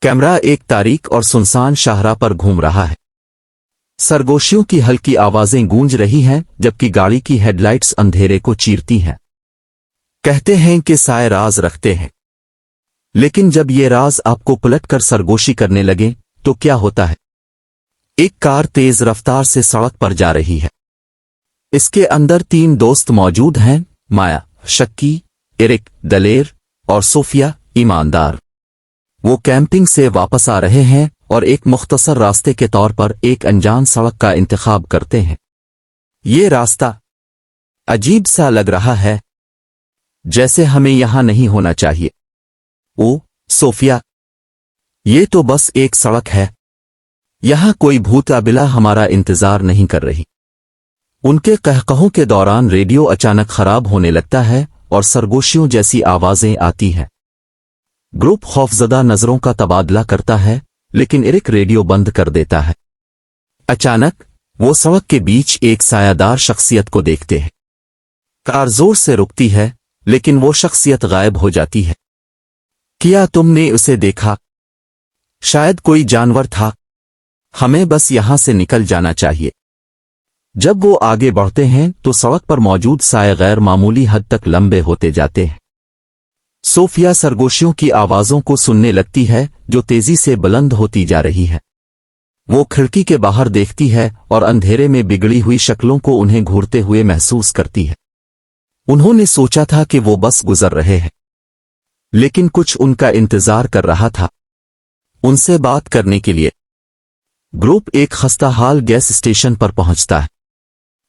Camera ایک تاریک اور سنسان شاہراہ پر گھوم رہا ہے۔ سرگوشیوں کی ہلکی آوازیں گونج رہی ہیں جبکہ گاڑی کی ہیڈ لائٹس اندھیرے کو چیرتی ہیں۔ کہتے ہیں کہ سائے راز رکھتے ہیں، لیکن جب یہ راز آپ کو پلٹ کر سرگوشی کرنے لگے تو کیا ہوتا ہے؟ ایک کار تیز رفتار سے سڑک پر جا رہی ہے۔ اس کے اندر 3 دوست موجود ہیں، مایا، شکی، ایرک، دلیر، اور صوفیہ، ایماندار۔ وہ کیمپنگ سے واپس آ رہے ہیں اور ایک مختصر راستے کے طور پر ایک انجان سڑک کا انتخاب کرتے ہیں۔ یہ راستہ عجیب سا لگ رہا ہے، جیسے ہمیں یہاں نہیں ہونا چاہیے۔ او صوفیہ، یہ تو بس ایک سڑک ہے، یہاں کوئی بھوت بلا ہمارا انتظار نہیں کر رہی۔ ان کے قہقہوں کے دوران ریڈیو اچانک خراب ہونے لگتا ہے اور سرگوشیوں جیسی آوازیں آتی ہیں۔ گروپ خوفزدہ نظروں کا تبادلہ کرتا ہے، لیکن ایرک ریڈیو بند کر دیتا ہے۔ اچانک وہ سڑک کے بیچ ایک سایہ دار شخصیت کو دیکھتے ہیں۔ کار زور سے رکتی ہے، لیکن وہ شخصیت غائب ہو جاتی ہے۔ کیا تم نے اسے دیکھا؟ شاید کوئی جانور تھا، ہمیں بس یہاں سے نکل جانا چاہیے۔ جب وہ آگے بڑھتے ہیں تو سڑک پر موجود سائے غیر معمولی حد تک لمبے ہوتے جاتے ہیں۔ صوفیہ سرگوشیوں کی آوازوں کو سننے لگتی ہے جو تیزی سے بلند ہوتی جا رہی ہے۔ وہ کھڑکی کے باہر دیکھتی ہے اور اندھیرے میں بگڑی ہوئی شکلوں کو انہیں گھورتے ہوئے محسوس کرتی ہے۔ انہوں نے سوچا تھا کہ وہ بس گزر رہے ہیں، لیکن کچھ ان کا انتظار کر رہا تھا، ان سے بات کرنے کے لیے۔ گروپ ایک خستہ حال گیس اسٹیشن پر پہنچتا ہے۔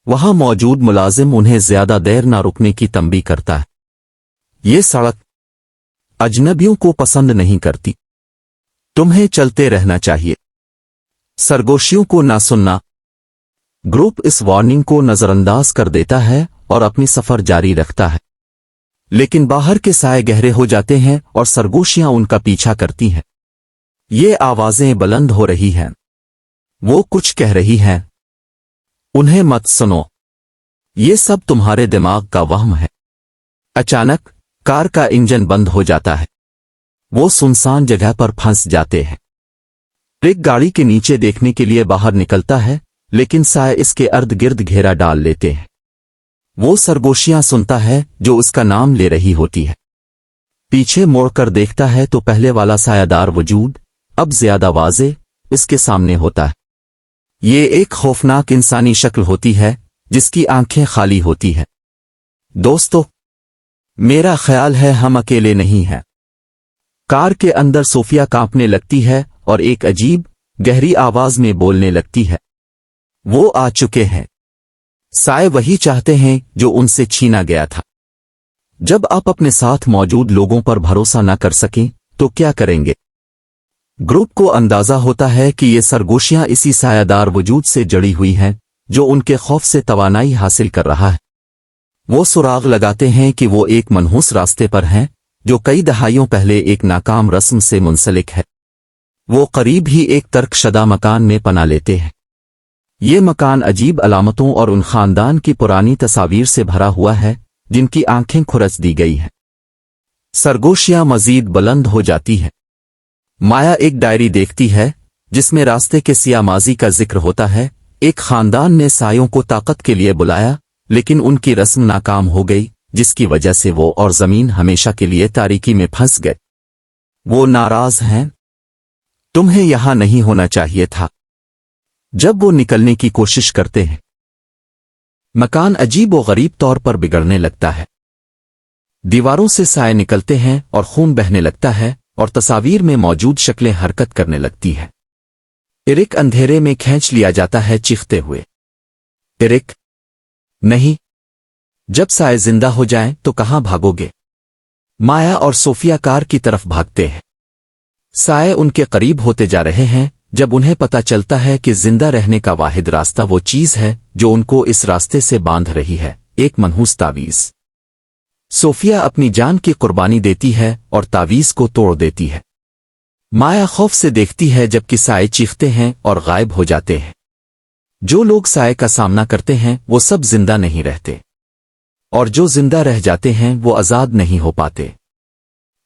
وہاں موجود ملازم انہیں زیادہ دیر نہ رکنے کی تنبیہ کرتا ہے۔ یہ سڑک اجنبیوں کو پسند نہیں کرتی، تمہیں چلتے رہنا چاہیے، سرگوشیوں کو نہ سننا۔ گروپ اس وارننگ کو نظر انداز کر دیتا ہے اور اپنی سفر جاری رکھتا ہے، لیکن باہر کے سائے گہرے ہو جاتے ہیں اور سرگوشیاں ان کا پیچھا کرتی ہیں۔ یہ آوازیں بلند ہو رہی ہیں، وہ کچھ کہہ رہی ہیں، انہیں مت سنو، یہ سب تمہارے دماغ کا وہم ہے۔ اچانک کار کا انجن بند ہو جاتا ہے، وہ سنسان جگہ پر پھنس جاتے ہیں۔ ایک گاڑی کے نیچے دیکھنے کے لیے باہر نکلتا ہے، لیکن سائے اس کے ارد گرد گھیرا ڈال لیتے ہیں۔ وہ سرگوشیاں سنتا ہے جو اس کا نام لے رہی ہوتی ہے۔ پیچھے موڑ کر دیکھتا ہے تو پہلے والا سایہ دار وجود اب زیادہ واضح اس کے سامنے ہوتا ہے۔ یہ ایک خوفناک انسانی شکل ہوتی ہے جس کی آنکھیں خالی ہوتی ہیں۔ دوستو، میرا خیال ہے ہم اکیلے نہیں ہیں۔ کار کے اندر صوفیہ کانپنے لگتی ہے اور ایک عجیب گہری آواز میں بولنے لگتی ہے، وہ آ چکے ہیں۔ سائے وہی چاہتے ہیں جو ان سے چھینا گیا تھا۔ جب آپ اپنے ساتھ موجود لوگوں پر بھروسہ نہ کر سکیں تو کیا کریں گے؟ گروپ کو اندازہ ہوتا ہے کہ یہ سرگوشیاں اسی سایہ دار وجود سے جڑی ہوئی ہیں جو ان کے خوف سے توانائی حاصل کر رہا ہے۔ وہ سراغ لگاتے ہیں کہ وہ ایک منحوس راستے پر ہیں جو کئی دہائیوں پہلے ایک ناکام رسم سے منسلک ہے۔ وہ قریب ہی ایک ترک شدہ مکان میں پناہ لیتے ہیں۔ یہ مکان عجیب علامتوں اور ان خاندان کی پرانی تصاویر سے بھرا ہوا ہے جن کی آنکھیں کھرچ دی گئی ہیں۔ سرگوشیاں مزید بلند ہو جاتی ہیں۔ مایا ایک ڈائری دیکھتی ہے جس میں راستے کے سیاہ ماضی کا ذکر ہوتا ہے۔ ایک خاندان نے سایوں کو طاقت کے لیے بلایا، لیکن ان کی رسم ناکام ہو گئی، جس کی وجہ سے وہ اور زمین ہمیشہ کے لیے تاریکی میں پھنس گئے۔ وہ ناراض ہیں، تمہیں یہاں نہیں ہونا چاہیے تھا۔ جب وہ نکلنے کی کوشش کرتے ہیں، مکان عجیب و غریب طور پر بگڑنے لگتا ہے۔ دیواروں سے سائے نکلتے ہیں اور خون بہنے لگتا ہے اور تصاویر میں موجود شکلیں حرکت کرنے لگتی ہیں۔ ایرک اندھیرے میں کھینچ لیا جاتا ہے چیختے ہوئے، ایرک نہیں، جب سائے زندہ ہو جائیں تو کہاں بھاگو گے؟ مایا اور صوفیہ کار کی طرف بھاگتے ہیں۔ سائے ان کے قریب ہوتے جا رہے ہیں جب انہیں پتہ چلتا ہے کہ زندہ رہنے کا واحد راستہ وہ چیز ہے جو ان کو اس راستے سے باندھ رہی ہے، ایک منحوس تعویذ۔ صوفیہ اپنی جان کی قربانی دیتی ہے اور تعویذ کو توڑ دیتی ہے۔ مایا خوف سے دیکھتی ہے جبکہ سائے چیختے ہیں اور غائب ہو جاتے ہیں۔ جو لوگ سائے کا سامنا کرتے ہیں وہ سب زندہ نہیں رہتے، اور جو زندہ رہ جاتے ہیں وہ آزاد نہیں ہو پاتے۔